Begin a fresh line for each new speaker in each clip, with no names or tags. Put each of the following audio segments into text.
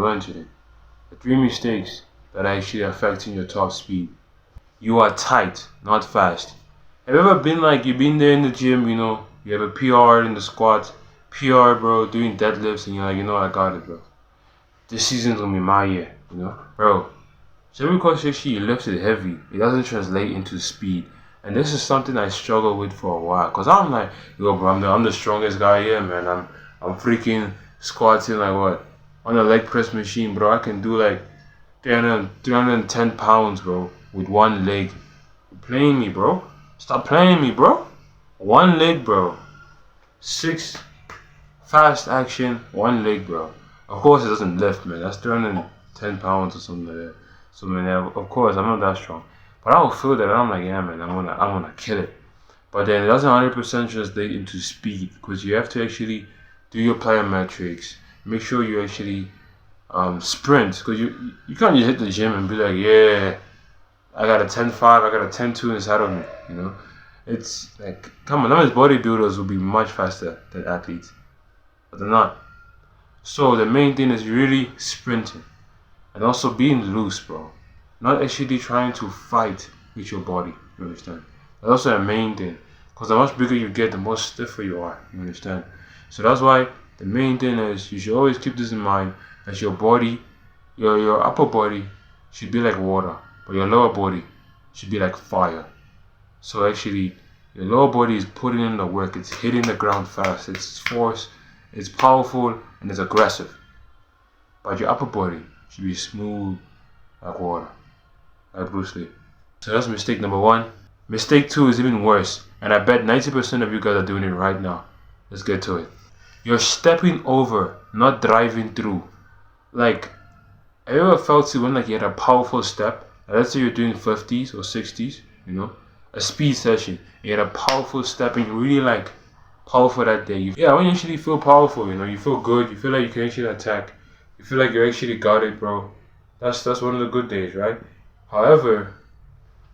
learn today. The 3 mistakes that are actually affecting your top speed. You are tight, not fast. Have you ever been like you've been there in the gym, you have a PR in the squat, PR bro, doing deadlifts, and you're like, I got it, bro. This season's gonna be my year, bro. So because actually you lifted heavy, it doesn't translate into speed. And this is something I struggled with for a while. Cause I'm like, yo bro, I'm the strongest guy here, man. I'm freaking squatting like what? On a leg press machine, bro. I can do like 310 pounds, bro, with one leg. You're playing me, bro. Stop playing me, bro. One leg, bro. 6 fast action, one leg, bro. Of course it doesn't lift, man. That's 310 pounds or something like that. So man, of course I'm not that strong. But I will feel that and I'm like, yeah man, I'm gonna kill it. But then it doesn't 100% translate into speed because you have to actually do your plyometrics. Make sure you actually sprint, because you can't just hit the gym and be like, yeah, I got a 10.5, I got a 10.2 inside of me, It's like, come on, those bodybuilders will be much faster than athletes, but they're not. So the main thing is really sprinting and also being loose, bro. Not actually trying to fight with your body, you understand? That's also a main thing, because the much bigger you get, the more stiffer you are, you understand? So that's why the main thing is you should always keep this in mind, that your body, your upper body should be like water, but your lower body should be like fire. So actually, your lower body is putting in the work, it's hitting the ground fast, it's force, it's powerful, and it's aggressive. But your upper body should be smooth like water, like Bruce Lee. So that's mistake number 1. Mistake 2 is even worse, and I bet 90% of you guys are doing it right now. Let's get to it. You're stepping over, not driving through. Like, have you ever felt it when like you had a powerful step? Let's say you're doing 50s or 60s, a speed session. You had a powerful step and you really like powerful that day. When you actually feel powerful, you feel good. You feel like you can actually attack. You feel like you actually got it, bro. That's one of the good days, right? However,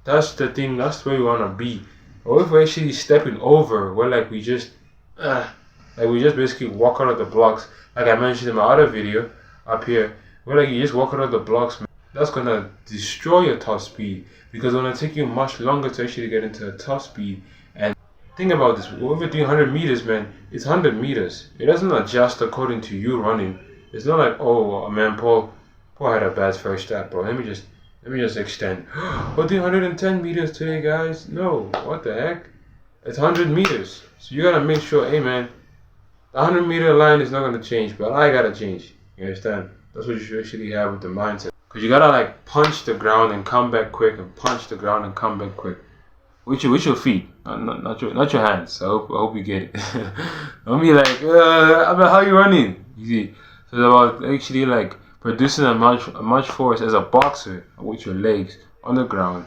that's the thing. That's where you wanna be. Or if we're actually stepping over, we're like we just basically walk out of the blocks. Like I mentioned in my other video up here, where like you just walk out of the blocks, man. That's gonna destroy your top speed, because it's gonna take you much longer to actually get into a top speed. And think about this: if you're doing 100 meters, man, it's 100 meters. It doesn't adjust according to you running. It's not like, oh man, Paul had a bad first step, bro. Let me just extend. We're doing 110 meters today, guys. No, what the heck? It's 100 meters. So you gotta make sure, hey man, the 100-meter line is not gonna change, but I gotta change. You understand? That's what you should actually have with the mindset. Because you gotta like punch the ground and come back quick, and punch the ground and come back quick. With your feet, not your hands. I hope you get it. Don't be like, how you running? You see, so it's about actually like producing a much force as a boxer with your legs on the ground,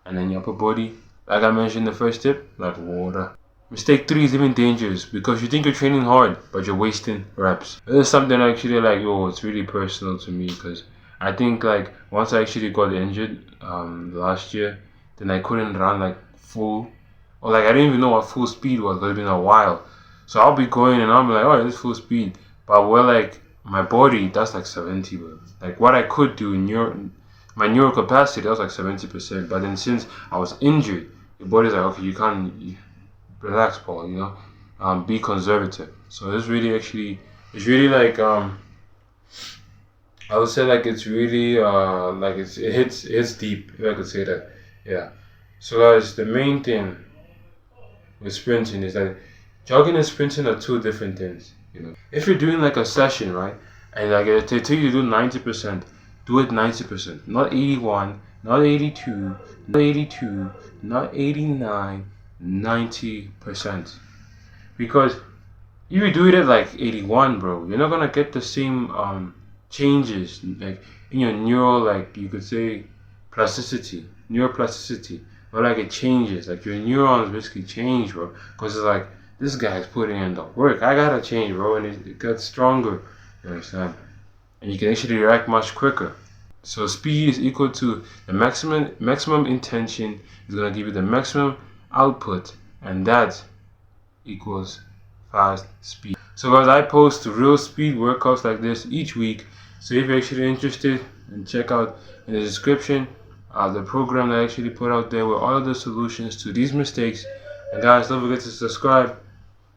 and then your upper body, like I mentioned in the first tip, like water. Mistake 3 is even dangerous because you think you're training hard, but you're wasting reps. This is something actually like, it's really personal to me, because I think like once I actually got injured last year, then I couldn't run like full, or like I didn't even know what full speed was, because it's been a while. So I'll be going and I'll be like, oh, it's full speed, but like my body, that's like 70, bro. Like what I could do in my neural capacity, that was like 70%. But then since I was injured, your body's like, okay, you can't. Relax, Paul, be conservative. So it's really like I would say like it's really like it hits deep, if I could say that. Yeah. So guys, the main thing with sprinting is that jogging and sprinting are 2 different things. If you're doing like a session, right, and like they tell you to do 90%, do it 90%, not 81, not 82, not 82, not 89. 90%, because if you do it at like 81, bro, you're not gonna get the same changes like in your neural, like you could say neuroplasticity, but like it changes, like your neurons basically change, bro, because it's like this guy's putting in the work, I gotta change, bro, and it gets stronger, you understand, and you can actually react much quicker. So speed is equal to the maximum intention is gonna give you the maximum output, and that equals fast speed. So guys, I post real speed workouts like this each week. So if you're actually interested, then check out in the description the program that I actually put out there with all of the solutions to these mistakes. And guys, don't forget to subscribe,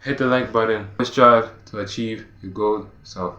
hit the like button. Let's strive to achieve your goal self.